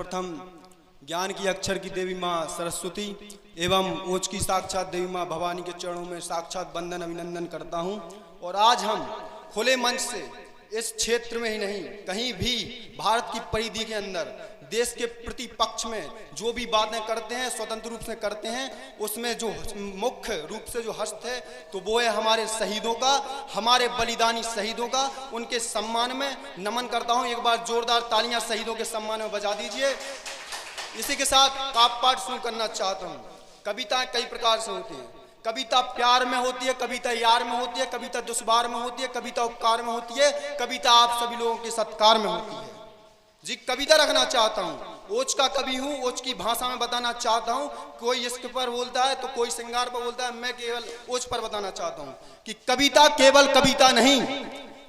सर्वप्रथम ज्ञान की अक्षर की देवी माँ सरस्वती एवं ओज की साक्षात देवी माँ भवानी के चरणों में साक्षात वंदन अभिनंदन करता हूँ। और आज हम खुले मंच से इस क्षेत्र में ही नहीं, कहीं भी भारत की परिधि के अंदर देश के प्रतिपक्ष में जो भी बातें करते हैं, स्वतंत्र रूप से करते हैं, उसमें जो मुख्य रूप से जो हस्त है तो वो है हमारे शहीदों का, हमारे बलिदानी शहीदों का। उनके सम्मान में नमन करता हूं। एक बार जोरदार तालियां शहीदों के सम्मान में बजा दीजिए। इसी के साथ काव्य पाठ शुरू करना चाहता हूं। कविताएं कई प्रकार से होती हैं। कविता प्यार में होती है, कविता यार में होती है, कविता दुश्वार में होती है, कविता उपकार में होती है, कविता आप सभी लोगों के सत्कार में होती है। जी, कविता रखना चाहता हूँ। ओज का कवि हूँ, ओज की भाषा में बताना चाहता हूँ। कोई इश्क पर बोलता है तो कोई श्रृंगार पर बोलता है, मैं केवल ओज पर बताना चाहता हूँ कि कविता केवल कविता नहीं,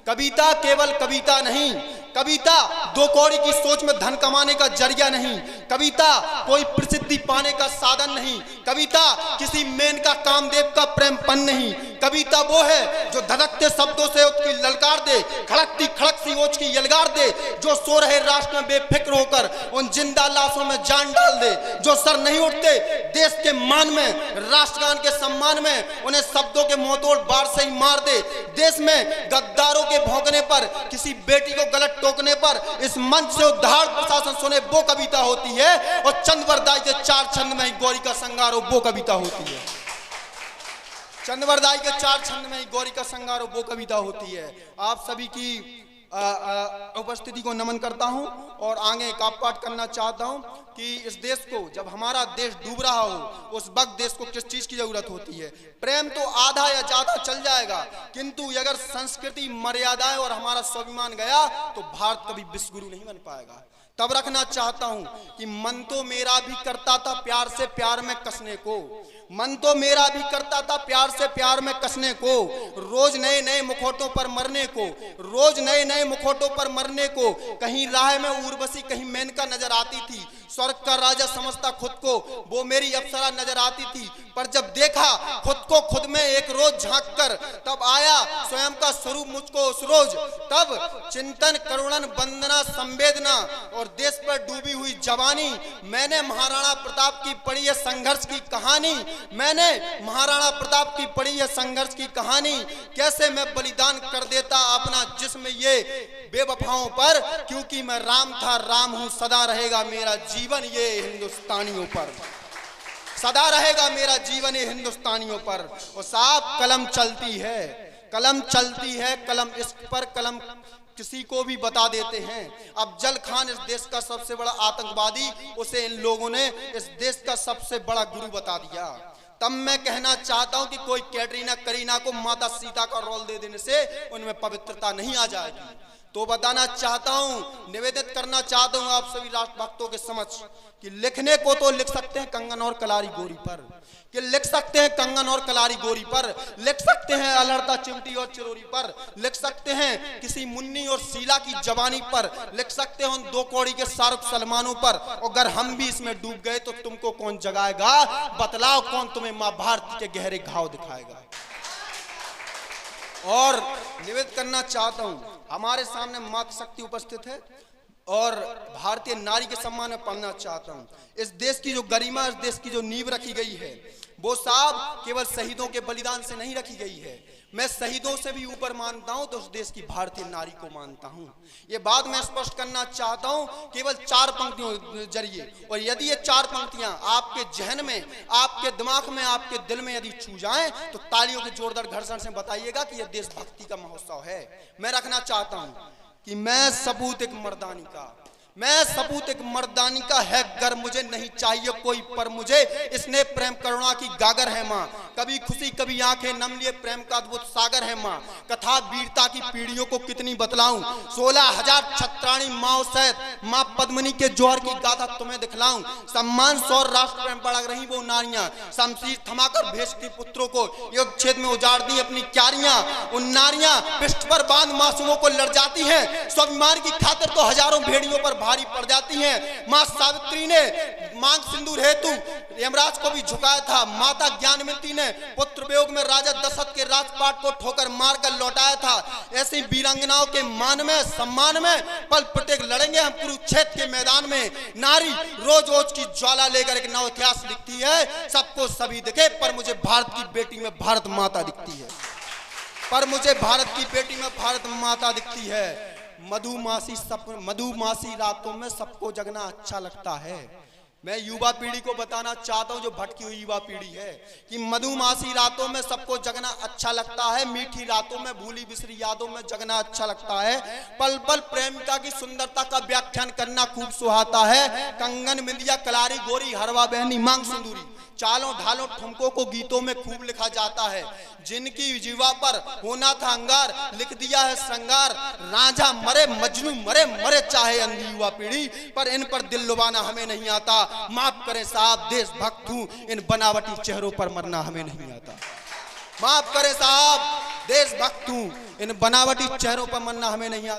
कविता केवल कविता नहीं, कविता दो कौड़ी की सोच में धन कमाने का जरिया नहीं, कविता कोई प्रसिद्धि पाने का साधन नहीं, कविता किसी मेनका कामदेव का प्रेमपन नहीं, कविता वो है जो धड़कते शब्दों से उसकी ललकार दे, खड़कती खड़कती ओज की यलगार दे, जो सो रहे राष्ट्र में बेफिक्र होकर उन जिंदा लाशों में जान डाल दे, जो सर नहीं उठते देश के मान में, राष्ट्रगान के सम्मान में, उन्हें शब्दों के मुंहतोड़ बाढ़ से ही मार दे। देश में गद्दारों के भौंकने पर, किसी बेटी को गलत टोकने पर इस मंच से उद्धार प्रशासन सुने, वो कविता होती है। और चंद्रवरदाई के चार छंद में ही गौरी का श्रृंगार हो, वो कविता होती है। चंद्रवरदाई के चार छंद में ही गौरी का श्रृंगार हो, वो कविता होती है। आप सभी की उपस्थिति को नमन करता हूं और आगे काव्य पाठ करना चाहता हूं कि इस देश को, जब हमारा देश डूब रहा हो, उस वक्त देश को किस चीज की जरूरत होती है। प्रेम तो आधा या ज्यादा चल जाएगा, किंतु अगर संस्कृति, मर्यादाएं और हमारा स्वाभिमान गया तो भारत कभी विश्वगुरु नहीं बन पाएगा। तब रखना चाहता हूं कि मन तो मेरा भी करता था प्यार से प्यार में कसने को, मन तो मेरा भी करता था प्यार से प्यार में कसने को, रोज नए नए मुखौटों पर मरने को, रोज नए नए मुखौटों पर मरने को। कहीं राह में उर्वशी, कहीं मेनका नजर आती थी, स्वर्ग का राजा समझता खुद को, वो मेरी अप्सरा नजर आती थी। पर जब देखा खुद को खुद में एक रोज झांक कर, तब आया स्वयं का स्वरूप मुझको उस रोज। तब चिंतन, करुणन, वंदना, संवेदना और देश पर डूबी हुई जवानी। मैंने महाराणा प्रताप की पढ़ी है संघर्ष की कहानी, मैंने महाराणा प्रताप की पढ़ी है संघर्ष की कहानी। कैसे मैं बलिदान कर देता अपना जिस्म ये बेवफाओं पर, क्योंकि मैं राम था, राम हूं, सदा रहेगा मेरा जीवन ये हिंदुस्तानियों पर, सदा रहेगा मेरा जीवन ये हिंदुस्तानियों पर। और साहब कलम चलती है, कलम चलती है, कलम इश्क पर, कलम किसी को भी बता देते हैं। अफजल खान इस देश का सबसे बड़ा आतंकवादी, उसे इन लोगों ने इस देश का सबसे बड़ा गुरु बता दिया। तब मैं कहना चाहता हूं कि कोई कैटरीना करीना को माता सीता का रोल दे देने से उनमें पवित्रता नहीं आ जाएगी। तो बताना चाहता हूं, निवेदित करना चाहता हूं आप सभी राष्ट्र भक्तों के समक्ष कि लिखने को तो लिख सकते हैं कंगन और कलारी गोरी पर, कि लिख सकते हैं कंगन और कलारी गोरी पर, लिख सकते हैं अलड़ता चिमटी और चिरोरी पर, लिख सकते हैं किसी मुन्नी और शीला की जवानी पर, लिख सकते हैं उन दो कौड़ी के शाहरुख सलमानों पर। अगर हम भी इसमें डूब गए तो तुमको कौन जगाएगा? बतलाओ कौन तुम्हें मां भारती के गहरे घाव दिखाएगा। और निवेदन करना चाहता हूं, हमारे सामने मातृशक्ति उपस्थित है और भारतीय नारी के सम्मान में पढ़ना चाहता हूं। इस देश की जो गरिमा, इस देश की जो नींव रखी गई है, वो साहब केवल शहीदों के बलिदान से नहीं रखी गई है। मैं शहीदों से भी ऊपर मानता हूं तो उस देश की भारतीय नारी को मानता हूं। ये बात मैं स्पष्ट करना चाहता हूं केवल चार पंक्तियों जरिए। और यदि ये चार पंक्तियां आपके जहन में, आपके दिमाग में, आपके दिल में यदि छू जाएं तो तालियों के जोरदार घर्षण से बताइएगा कि यह देशभक्ति का महोत्सव है। मैं रखना चाहता हूं कि मैं सबूत एक मर्दानी का, मैं सबूत एक मर्दानी का है गर, मुझे नहीं चाहिए कोई पर मुझे, इसने प्रेम करुणा की गागर है माँ, कभी खुशी कभी आंखें नम लिए प्रेम का अद्भुत सागर है माँ। कथा वीरता की पीढ़ियों को कितनी बतलाऊं, 16,000 छत्राणी माओ सहित माँ पद्मिनी के जौहर की गाथा तुम्हें दिखलाऊं। सम्मान सौर राष्ट्र प्रेम बढ़ रही वो नारियां, शमशीर थमाकर भेजती पुत्रों को, युद्ध क्षेत्र में उजाड़ दी अपनी क्यारियां। उन नारियां पृष्ठ पर बांध मासूमों को लड़ जाती हैं, स्वाभिमान की खातिर तो हजारों भेड़ियों पर भारी पड़ जाती हैं। मां सावित्री ने मांग सिंदूर हेतु यमराज को भी झुकाया था। माता ज्ञानवती ने पुत्र वियोग में राजा दशरथ के राजपाट को ठोकर मारकर लौटाया था। ऐसी वीरांगनाओं के मान में सम्मान में पल प्रत्येक लड़ेंगे हम कुरुक्षेत्र के मैदान में। नारी रोज रोज की ज्वाला लेकर एक नव इतिहास लिखती है। सबको सभी दिखे पर मुझे भारत की बेटी में भारत माता दिखती है, पर मुझे भारत की बेटी में भारत माता दिखती है। मधुमासी रातों में सबको जगना अच्छा लगता है। मैं युवा पीढ़ी को बताना चाहता हूं, जो भटकी हुई युवा पीढ़ी है, कि मधुमासी रातों में सबको जगना अच्छा लगता है। मीठी रातों में भूली बिसरी यादों में जगना अच्छा लगता है। पल पल प्रेमिका की सुंदरता का व्याख्यान करना खूब सुहाता है। कंगन बिंदिया कलारी गोरी हरवा बहनी मांग सिंदूरी, चालों ढालों ठुमकों को गीतों में खूब लिखा जाता है। जिनकी जीवा पर होना था अंगार, लिख दिया है श्रृंगार। राजा मरे मजनू मरे, मरे चाहे अंधी युवा पीढ़ी, पर इन पर दिल लुभाना हमें नहीं आता। माफ करें साहब, देशभक्त हूं, इन बनावटी चेहरों पर मरना हमें नहीं आता। माफ करें साहब, देशभक्त हूं, इन बनावटी चेहरों पर मरना हमें नहीं आता।